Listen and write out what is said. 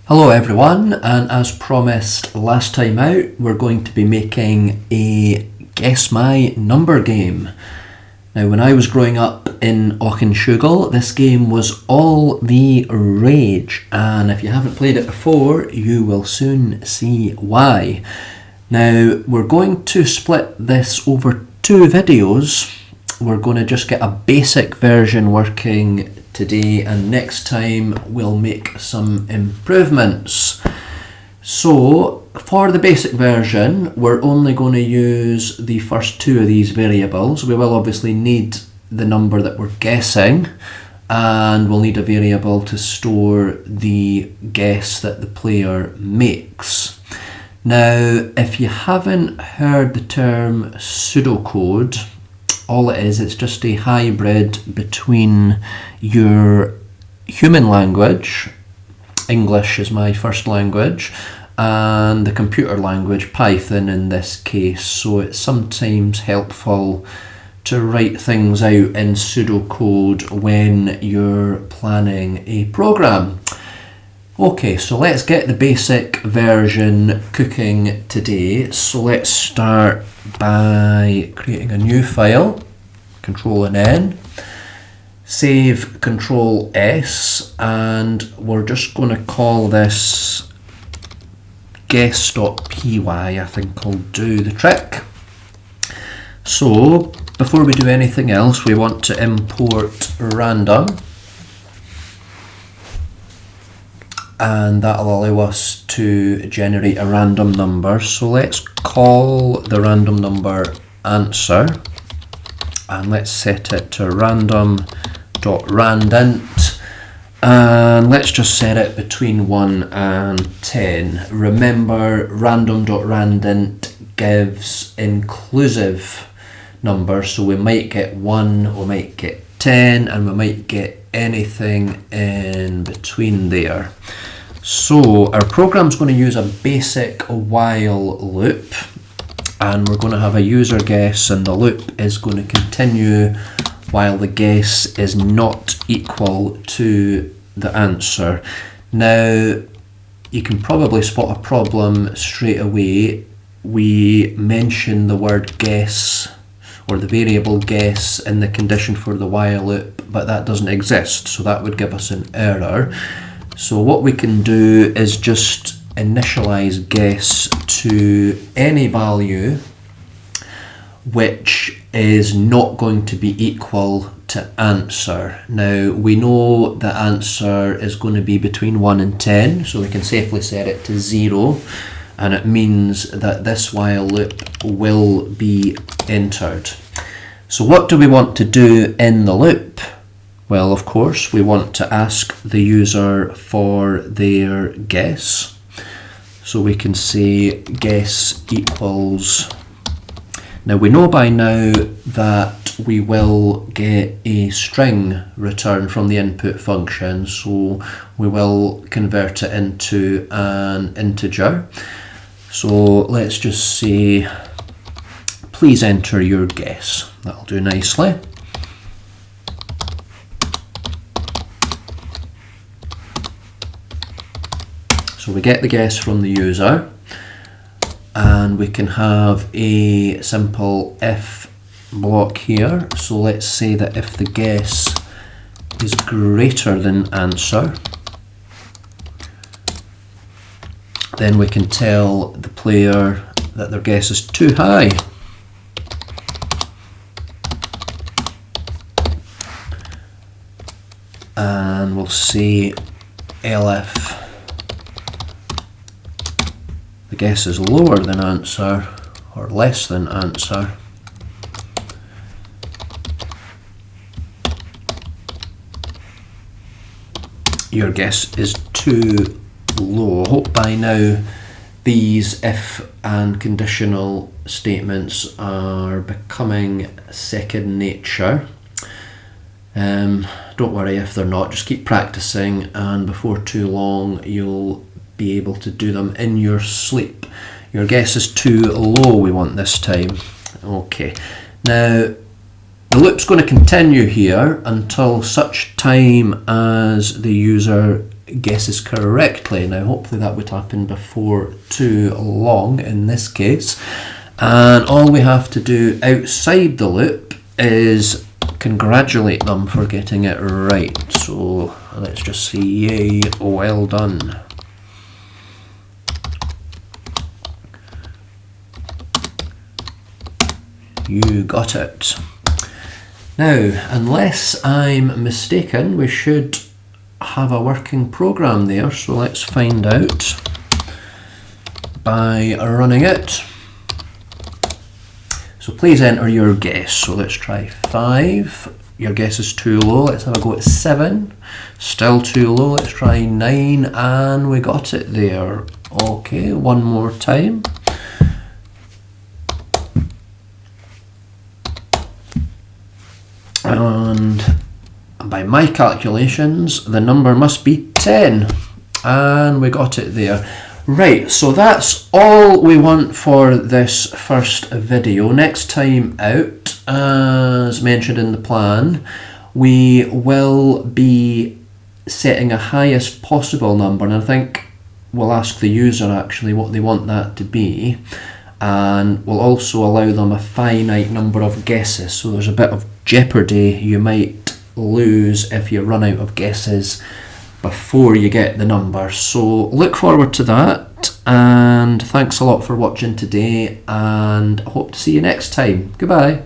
Hello everyone, and as promised last time out, we're going to be making a Guess My Number game. Now, when I was growing up in Auchenshoogle, this game was all the rage, and if you haven't played it before, you will soon see why. Now, we're going to split this over two videos. We're going to just get a basic version working today, and next time we'll make some improvements. So for the basic version, we're only going to use the first two of these variables. We will obviously need the number that we're guessing, and we'll need a variable to store the guess that the player makes. Now, if you haven't heard the term pseudocode, all it is, it's just a hybrid between your human language, English is my first language, and the computer language, Python in this case. So it's sometimes helpful to write things out in pseudocode when you're planning a program. Okay, so let's get the basic version cooking today. So let's start by creating a new file, Control and N, save Control S, and we're just going to call this guess.py. I think I'll do the trick. So before we do anything else, we want to import random, and that'll allow us to generate a random number. So let's call the random number answer, and let's set it to random.randint, and let's just set it between 1 and 10. Remember, random.randint gives inclusive numbers, so we might get 1, we might get 10, and we might get anything in between there. So our program's going to use a basic while loop, and we're going to have a user guess, and the loop is going to continue while the guess is not equal to the answer. Now, you can probably spot a problem straight away. We mention the word guess, or the variable guess, in the condition for the while loop, but that doesn't exist, so that would give us an error. So what we can do is just initialize guess to any value which is not going to be equal to answer. Now, we know the answer is going to be between 1 and 10, so we can safely set it to 0, and it means that this while loop will be entered. So what do we want to do in the loop? Well, of course, we want to ask the user for their guess. So we can say guess equals. Now, we know by now that we will get a string return from the input function, so we will convert it into an integer. So let's just say, please enter your guess. That'll do nicely. So we get the guess from the user, and we can have a simple if block here. So let's say that if the guess is greater than answer, then we can tell the player that their guess is too high. And we'll say elif the guess is lower than answer or less than answer. Your guess is too low. I hope by now these if and conditional statements are becoming second nature. Don't worry if they're not, just keep practicing, and before too long you'll be able to do them in your sleep. Your guess is too low, we want this time. Okay, now the loop's going to continue here until such time as the user guesses correctly. Now hopefully that would happen before too long in this case, and all we have to do outside the loop is congratulate them for getting it right. So let's just say yay, well done. You got it. Now, unless I'm mistaken, we should have a working program there, so let's find out by running it. So please enter your guess. So let's try 5. Your guess is too low. Let's have a go at 7. Still too low. Let's try 9, and we got it there. Okay, one more time. And by my calculations, the number must be 10, and we got it there. Right, so that's all we want for this first video. Next time out, as mentioned in the plan, we will be setting a highest possible number, and I think we'll ask the user actually what they want that to be, and we'll also allow them a finite number of guesses, so there's a bit of jeopardy. You might lose if you run out of guesses before you get the number. So look forward to that, and thanks a lot for watching today, and I hope to see you next time. Goodbye.